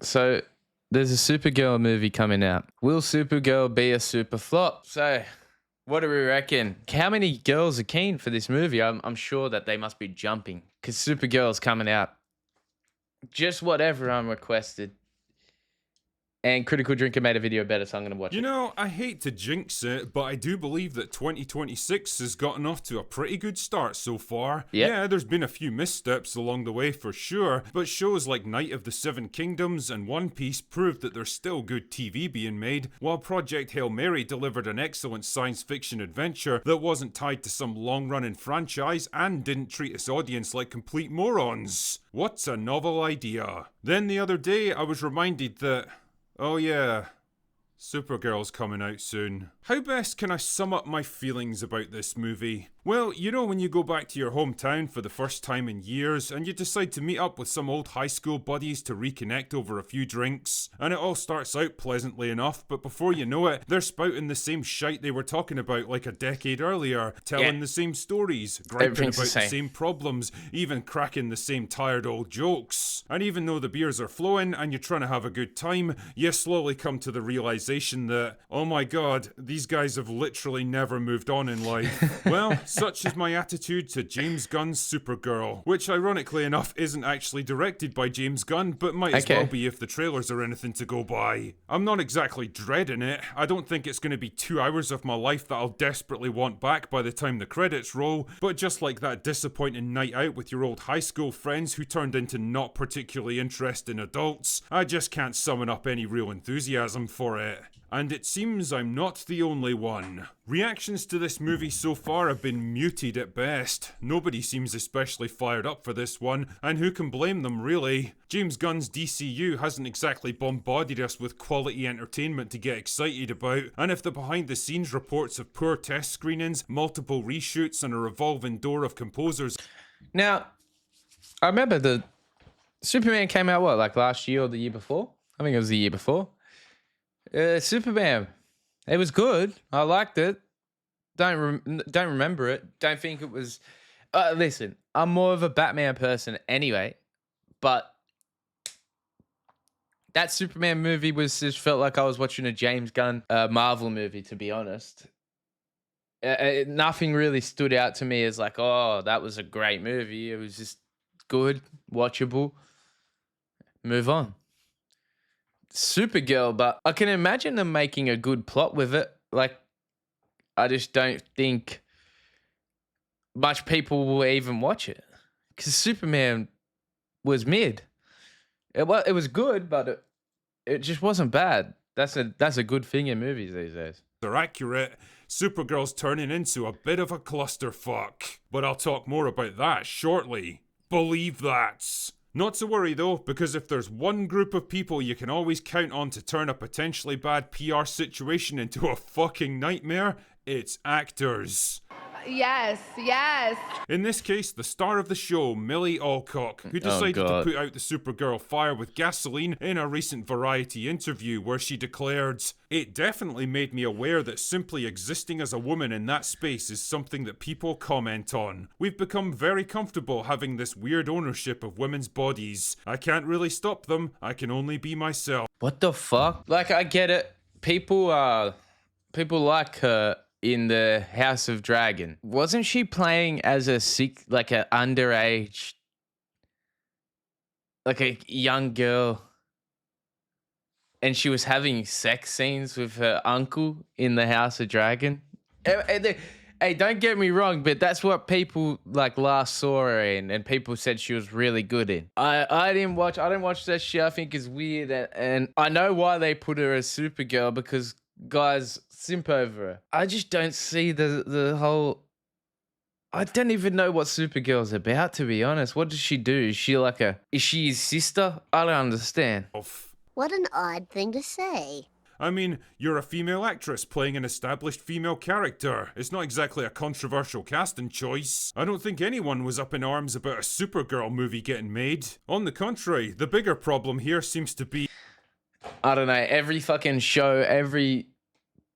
So there's a Supergirl movie coming out. Will Supergirl be a super flop? So what do we reckon? How many girls are keen for this movie? I'm sure that they must be jumping because Supergirl's coming out. Just what everyone requested. And Critical Drinker made a video about it, so I'm going to watch it. You know, I hate to jinx it, but I do believe that 2026 has gotten off to a pretty good start so far. Yep. Yeah, there's been a few missteps along the way for sure, but shows like Night of the Seven Kingdoms and One Piece proved that there's still good TV being made, while Project Hail Mary delivered an excellent science fiction adventure that wasn't tied to some long-running franchise and didn't treat its audience like complete morons. What's a novel idea? Then the other day, I was reminded that... oh yeah, Supergirl's coming out soon. How best can I sum up my feelings about this movie? Well, you know when you go back to your hometown for the first time in years and you decide to meet up with some old high school buddies to reconnect over a few drinks, and it all starts out pleasantly enough, but before you know it, they're spouting the same shite they were talking about like a decade earlier, telling the same stories, griping about the same problems, even cracking the same tired old jokes. And even though the beers are flowing and you're trying to have a good time, you slowly come to the realization that, oh my god, these guys have literally never moved on in life. Well, such is my attitude to James Gunn's Supergirl, which ironically enough isn't actually directed by James Gunn, but might as well be if the trailers are anything to go by. I'm not exactly dreading it. I don't think it's going to be 2 hours of my life that I'll desperately want back by the time the credits roll, but just like that disappointing night out with your old high school friends who turned into not particularly interesting adults, I just can't summon up any real enthusiasm for it. And it seems I'm not the only one. Reactions to this movie so far have been muted at best. Nobody seems especially fired up for this one, and who can blame them really? James Gunn's DCU hasn't exactly bombarded us with quality entertainment to get excited about, and if the behind the scenes reports of poor test screenings, multiple reshoots, and a revolving door of composers... Now, I remember the Superman came out, what, like last year or the year before? I think it was the year before. Superman, it was good. I liked it. Don't remember it. Don't think it was. Listen, I'm more of a Batman person anyway, but that Superman movie just felt like I was watching a James Gunn Marvel movie. To be honest, nothing really stood out to me as like, oh, that was a great movie. It was just good, watchable. Move on. Supergirl, but I can imagine them making a good plot with it. Like, I just don't think much people will even watch it because Superman was mid. It was good, but it just wasn't bad. That's a good thing in movies these days. They're accurate. Supergirl's turning into a bit of a clusterfuck, but I'll talk more about that shortly. Believe that. Not to worry though, because if there's one group of people you can always count on to turn a potentially bad PR situation into a fucking nightmare, it's actors. Yes. In this case, the star of the show, Millie Alcock, who decided to put out the Supergirl fire with gasoline in a recent Variety interview where she declared, "It definitely made me aware that simply existing as a woman in that space is something that people comment on. We've become very comfortable having this weird ownership of women's bodies. I can't really stop them. I can only be myself." What the fuck? Like, I get it. People like her in the House of Dragon. Wasn't she playing as a underage, like a young girl, and she was having sex scenes with her uncle in the House of Dragon? Hey, don't get me wrong, but that's what people like last saw her in, and people said she was really good in. I didn't watch that shit. I think it's weird, and I know why they put her as Supergirl because guys simp over her. I just don't see the whole. I don't even know what Supergirl's about, to be honest. What does she do? Is she his sister? I don't understand. What an odd thing to say. I mean, you're a female actress playing an established female character. It's not exactly a controversial casting choice. I don't think anyone was up in arms about a Supergirl movie getting made. On the contrary, the bigger problem here seems to be... I don't know, every fucking show, every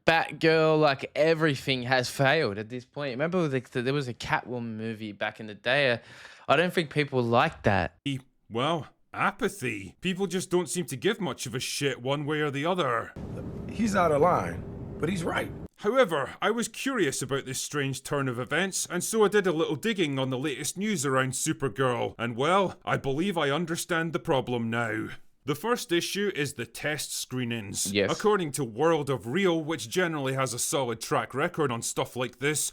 Batgirl, like everything has failed at this point. Remember there was a Catwoman movie back in the day? I don't think people liked that. Well, Apathy. People just don't seem to give much of a shit one way or the other. He's out of line, but he's right. However, I was curious about this strange turn of events, and so I did a little digging on the latest news around Supergirl, and well, I believe I understand the problem now. The first issue is the test screenings. Yes. According to World of Real, which generally has a solid track record on stuff like this,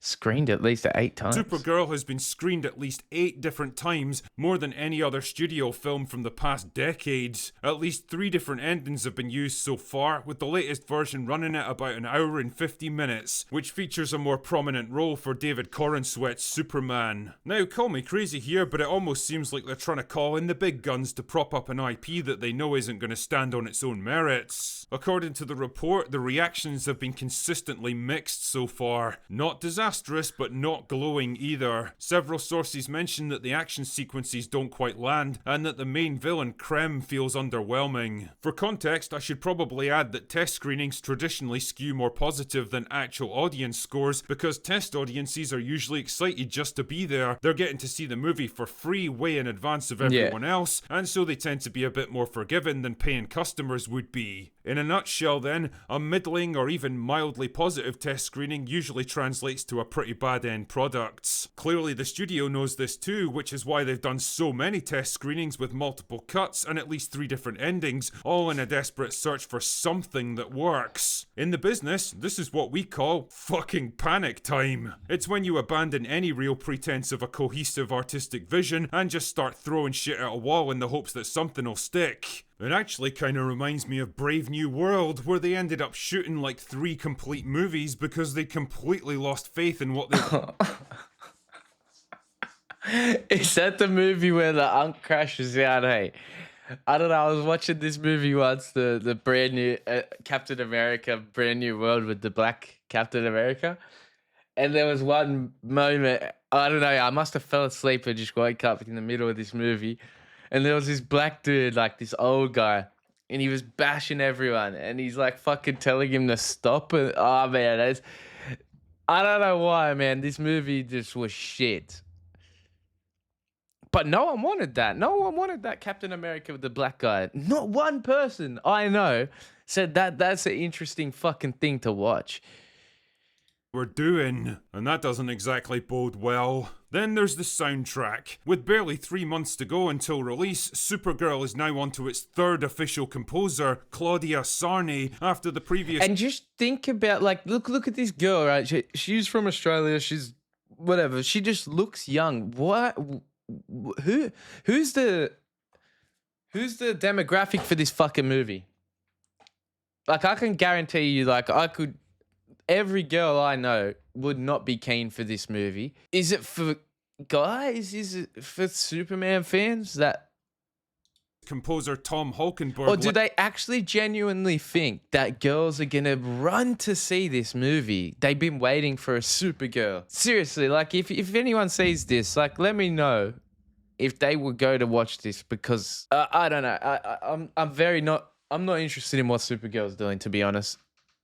Screened at least 8 times. Supergirl has been screened at least 8 different times, more than any other studio film from the past decades. At least 3 different endings have been used so far, with the latest version running at about an hour and 50 minutes, which features a more prominent role for David Corenswet's Superman. Now, call me crazy here, but it almost seems like they're trying to call in the big guns to prop up an IP that they know isn't going to stand on its own merits. According to the report, the reactions have been consistently mixed so far. Not disastrous, but not glowing either. Several sources mention that the action sequences don't quite land, and that the main villain, Krem, feels underwhelming. For context, I should probably add that test screenings traditionally skew more positive than actual audience scores, because test audiences are usually excited just to be there. They're getting to see the movie for free way in advance of everyone else, and so they tend to be a bit more forgiving than paying customers would be. In a nutshell then, a middling or even mildly positive test screening usually translates to a pretty bad end product. Clearly the studio knows this too, which is why they've done so many test screenings with multiple cuts and at least 3 different endings, all in a desperate search for something that works. In the business, this is what we call fucking panic time. It's when you abandon any real pretense of a cohesive artistic vision and just start throwing shit at a wall in the hopes that something will stick. It actually kind of reminds me of Brave New World, where they ended up shooting like 3 complete movies because they completely lost faith in what they... Is that the movie where the Unk crashes out, hey? I don't know, I was watching this movie once, the brand new Captain America, Brand New World with the black Captain America. And there was one moment, I don't know, I must have fell asleep and just woke up in the middle of this movie. And there was this black dude, like this old guy, and he was bashing everyone, and he's like fucking telling him to stop. And oh man, I don't know why, man. This movie just was shit. But no one wanted that. No one wanted that Captain America with the black guy. Not one person I know said that that's an interesting fucking thing to watch. We're doing, and that doesn't exactly bode well. Then there's the soundtrack. With barely 3 months to go until release, Supergirl is now onto its 3rd official composer, Claudia Sarney, after the previous... And just think about, like, look at this girl, right? She's from Australia. She's whatever. She just looks young. What? Who's the demographic for this fucking movie? Like, I can guarantee you, like, every girl I know would not be keen for this movie. Is it for guys? Is it for Superman fans that... Composer Tom Holkenborg... Or do they actually genuinely think that girls are gonna run to see this movie? They've been waiting for a Supergirl. Seriously, like, if anyone sees this, like, let me know if they would go to watch this, because I don't know. I'm not interested in what Supergirl's doing, to be honest.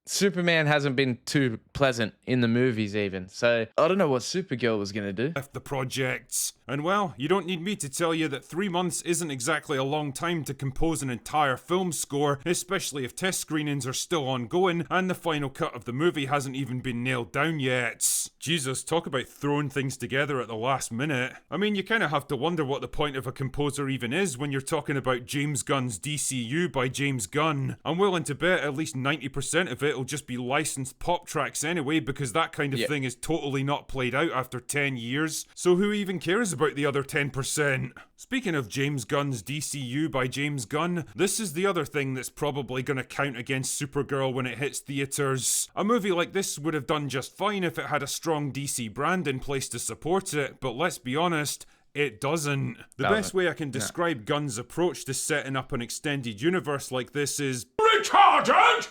Superman hasn't been too pleasant in the movies even, so I don't know what Supergirl was gonna do. Left the projects. And well, you don't need me to tell you that 3 months isn't exactly a long time to compose an entire film score, especially if test screenings are still ongoing and the final cut of the movie hasn't even been nailed down yet. Jesus, talk about throwing things together at the last minute. I mean, you kind of have to wonder what the point of a composer even is when you're talking about James Gunn's DCU by James Gunn. I'm willing to bet at least 90% of it will just be licensed pop tracks anyway, because that kind of thing is totally not played out after 10 years. So who even cares about the other 10%? Speaking of James Gunn's DCU by James Gunn, this is the other thing that's probably gonna count against Supergirl when it hits theaters. A movie like this would have done just fine if it had a strong DC brand in place to support it, but let's be honest, it doesn't. The best way I can describe Gunn's approach to setting up an extended universe like this is retarded!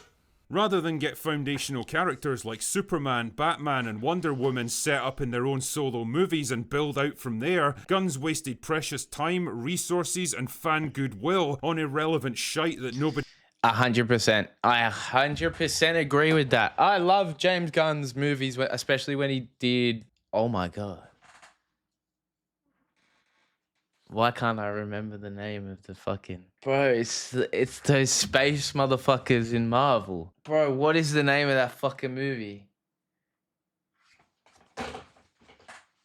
Rather than get foundational characters like Superman, Batman and Wonder Woman set up in their own solo movies and build out from there, Gunn's wasted precious time, resources and fan goodwill on irrelevant shite that nobody... 100%. I 100% agree with that. I love James Gunn's movies, especially when he did... Oh my God. Why can't I remember the name of the fucking bro? It's those space motherfuckers in Marvel, bro. What is the name of that fucking movie?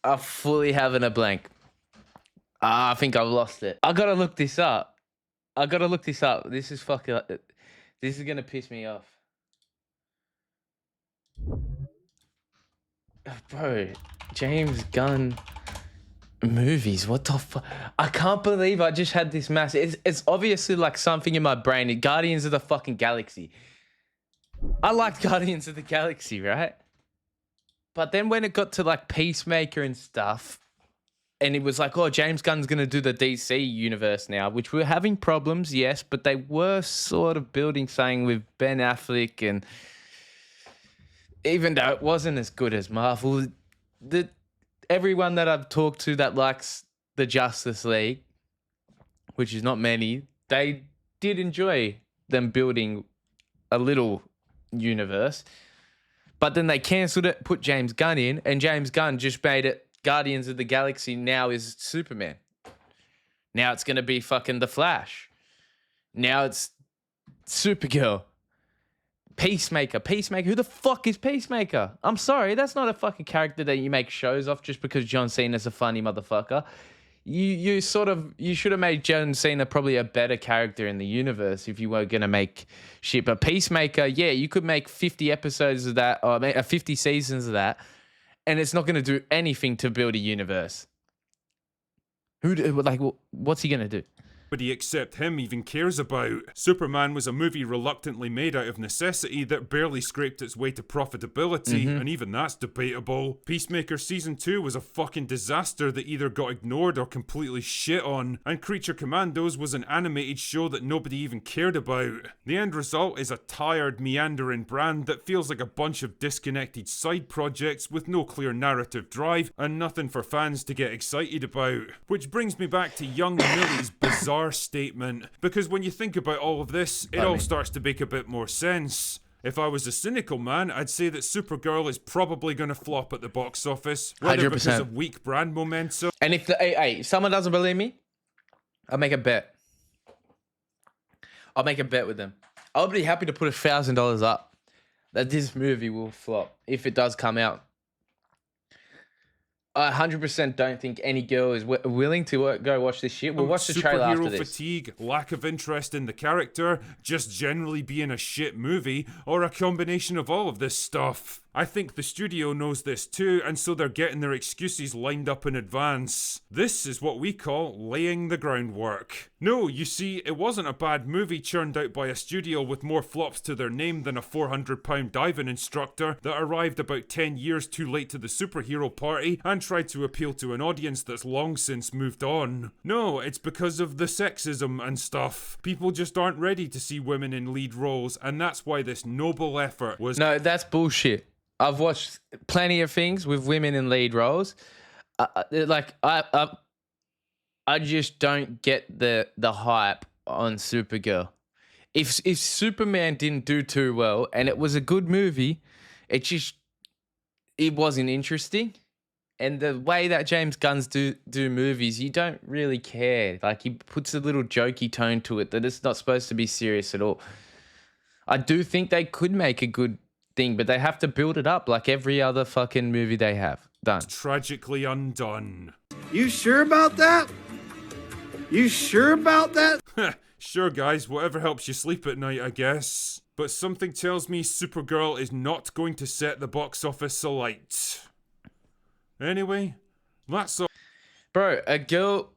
I'm fully having a blank. I think I've lost it. I gotta look this up. This is fucking. This is gonna piss me off, bro. James Gunn movies. What the fuck? I can't believe I just had this mass. It's obviously like something in my brain. Guardians of the fucking Galaxy. I liked Guardians of the Galaxy, right? But then when it got to like Peacemaker and stuff, and it was like, oh, James Gunn's going to do the DC universe now, which we're having problems, yes, but they were sort of building something with Ben Affleck, and even though it wasn't as good as Marvel, everyone that I've talked to that likes the Justice League, which is not many, they did enjoy them building a little universe. But then they cancelled it, put James Gunn in, and James Gunn just made it Guardians of the Galaxy now is Superman. Now it's going to be fucking The Flash. Now it's Supergirl. Peacemaker. Who the fuck is Peacemaker? I'm sorry, that's not a fucking character that you make shows off just because John Cena's a funny motherfucker. You should have made John Cena probably a better character in the universe if you were going to make shit. But Peacemaker, yeah, you could make 50 episodes of that, or 50 seasons of that, and it's not going to do anything to build a universe. What's he going to do? Nobody except him even cares about. Superman was a movie reluctantly made out of necessity that barely scraped its way to profitability, and even that's debatable. Peacemaker Season 2 was a fucking disaster that either got ignored or completely shit on, and Creature Commandos was an animated show that nobody even cared about. The end result is a tired, meandering brand that feels like a bunch of disconnected side projects with no clear narrative drive and nothing for fans to get excited about. Which brings me back to young Millie's bizarre statement, because when you think about all of this, it all starts to make a bit more sense. If I was a cynical man, I'd say that Supergirl is probably going to flop at the box office, whether 100%. because of weak brand momentum. And if someone doesn't believe me, I'll make a bet. I'll make a bet with them. I'll be happy to put $1,000 up that this movie will flop if it does come out. I 100% don't think any girl is willing to go watch this shit. We'll watch the trailer after this. Superhero fatigue, lack of interest in the character, just generally being a shit movie, or a combination of all of this stuff. I think the studio knows this too, and so they're getting their excuses lined up in advance. This is what we call laying the groundwork. No, you see, it wasn't a bad movie churned out by a studio with more flops to their name than a £400 diving instructor that arrived about 10 years too late to the superhero party and tried to appeal to an audience that's long since moved on. No, it's because of the sexism and stuff. People just aren't ready to see women in lead roles, and that's why this noble effort was— No, that's bullshit. I've watched plenty of things with women in lead roles. I just don't get the hype on Supergirl. If Superman didn't do too well and it was a good movie, it wasn't interesting. And the way that James Gunn's do movies, you don't really care. Like, he puts a little jokey tone to it that it's not supposed to be serious at all. I do think they could make a good thing, but they have to build it up like every other fucking movie they have done. tragically undone. You sure about that? You sure about that? Sure, guys, whatever helps you sleep at night, I guess. But something tells me Supergirl is not going to set the box office alight. Anyway, that's all. Bro, a girl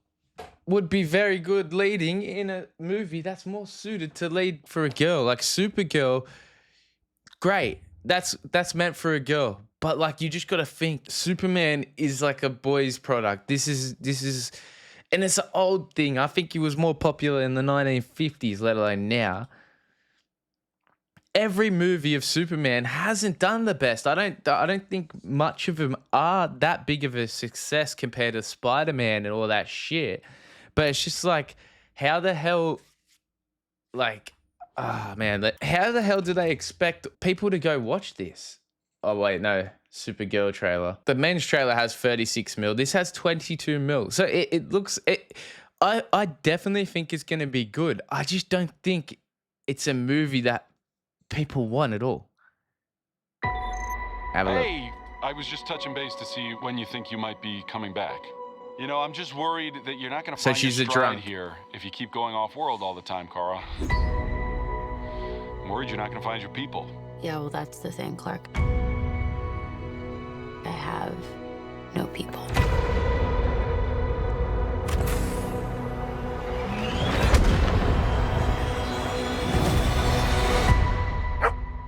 would be very good leading in a movie that's more suited to lead for a girl. Like Supergirl, great. That's meant for a girl. But like, you just got to think Superman is like a boy's product. This is and it's an old thing. I think he was more popular in the 1950s, let alone now. Every movie of Superman hasn't done the best. I don't think much of them are that big of a success compared to Spider-Man and all that shit. But it's just like, how the hell, like, how the hell do they expect people to go watch this? Oh, wait, no. Supergirl trailer. The men's trailer has 36 mil. This has 22 mil. So it looks. I definitely think it's going to be good. I just don't think it's a movie that people want at all. Have a look. Hey, I was just touching base to see when you think you might be coming back. You know, I'm just worried that you're not going to So find your she's a stride drunk. here if you keep going off-world all the time, Kara. I'm worried you're not going to find your people. Yeah, well, that's the thing, Clark. I have no people.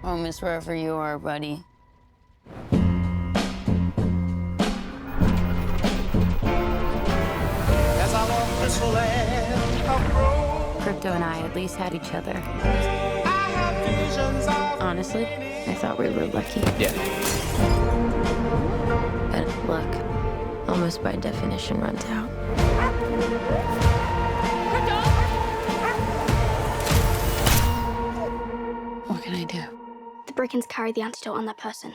Oh, miss wherever you are, buddy. Crypto and I at least had each other. Honestly, I thought we were lucky. Yeah. But luck, almost by definition, runs out. What can I do? The Brickens carry the antidote on that person.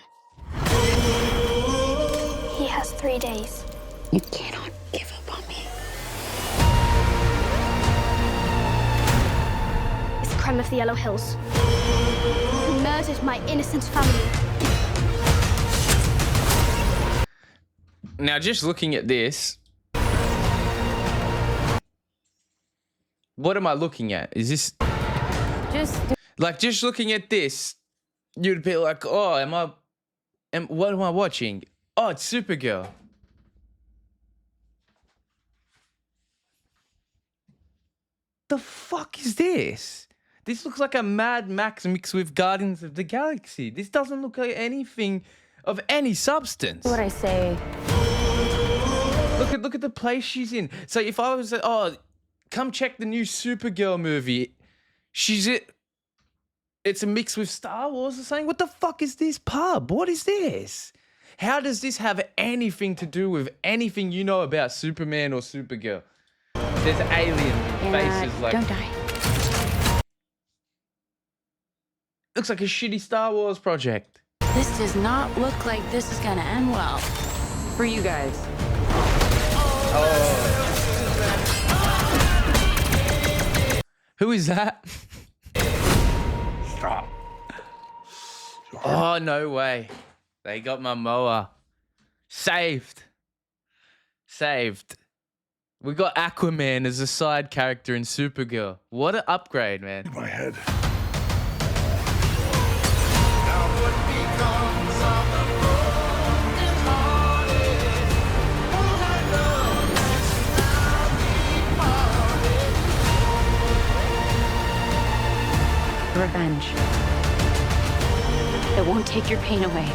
He has 3 days. You cannot give up on me. It's the crime of the Yellow Hills. He murdered my innocent family. Now, just looking at this, what am I looking at? Is this just looking at this? You'd be like, oh, what am I watching? Oh, it's Supergirl. The fuck is this? This looks like a Mad Max mixed with Guardians of the Galaxy. This doesn't look like anything of any substance. What I say. Look at the place she's in. So if I was, come check the new Supergirl movie. It's a mix with Star Wars or something. What the fuck is this pub? What is this? How does this have anything to do with anything you know about Superman or Supergirl? There's alien faces like. Don't die. Looks like a shitty Star Wars project. This does not look like this is gonna end well. For you guys. Who is that? Stop. Oh, no way. They got my mower. Saved. We got Aquaman as a side character in Supergirl. What an upgrade, man. My head. Revenge. It won't take your pain away.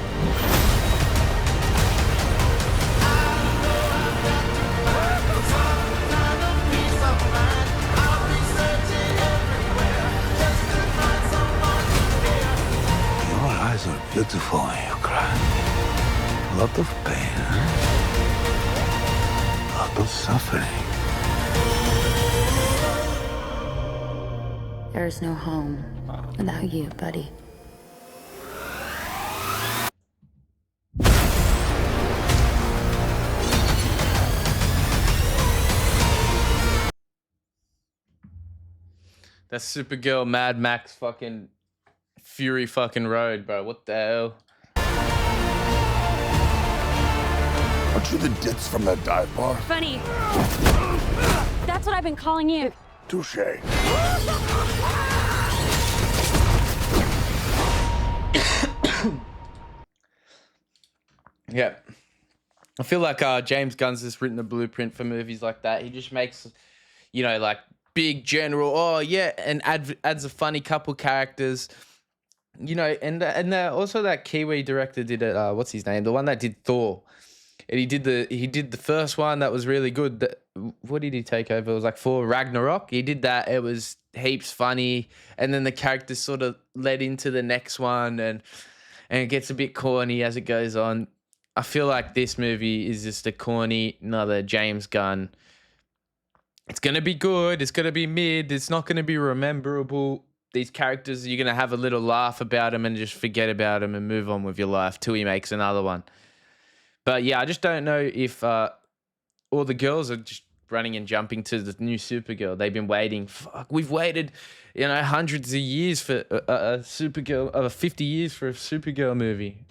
Your eyes are beautiful when you cry. A lot of pain, huh? A lot of suffering. There's no home without you, buddy. That's Supergirl Mad Max fucking Fury fucking Road, bro. What the hell? Aren't you the ditz from that dive bar? Funny. That's what I've been calling you. Touche. Yeah. I feel like James Gunn's just written a blueprint for movies like that. He just makes, like big general, and adds a funny couple characters. And also that Kiwi director did it. What's his name? The one that did Thor, and he did the first one that was really good. What did he take over? It was like for Ragnarok. He did that. It was heaps funny, and then the characters sort of led into the next one, and it gets a bit corny as it goes on. I feel like this movie is just a corny, another James Gunn. It's gonna be good. It's gonna be mid. It's not gonna be rememberable. these characters, you're gonna have a little laugh about them and just forget about them and move on with your life till he makes another one. But yeah, I just don't know if all the girls are just running and jumping to the new Supergirl. They've been waiting. Fuck, we've waited, hundreds of years for a Supergirl, 50 years for a Supergirl movie.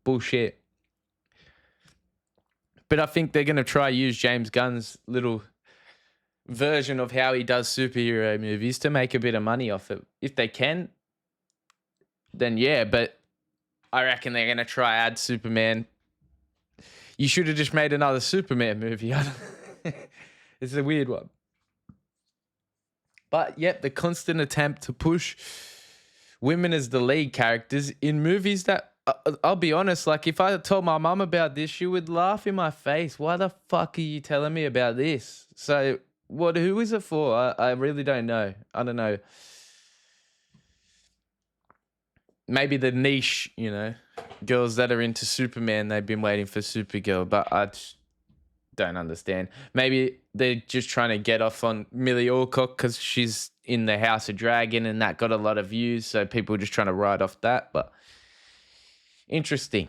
Bullshit. But I think they're gonna try use James Gunn's little version of how he does superhero movies to make a bit of money off it. If they can, then yeah. But I reckon they're gonna try add Superman. You should have just made another Superman movie. It's a weird one. But yep, the constant attempt to push women as the lead characters in movies that, I'll be honest, like if I told my mum about this, she would laugh in my face. Why the fuck are you telling me about this? So who is it for? I really don't know. I don't know. Maybe the niche, girls that are into Superman, they've been waiting for Supergirl, but I just don't understand. Maybe they're just trying to get off on Millie Alcock because she's in the House of Dragon and that got a lot of views, so people are just trying to ride off that, but interesting.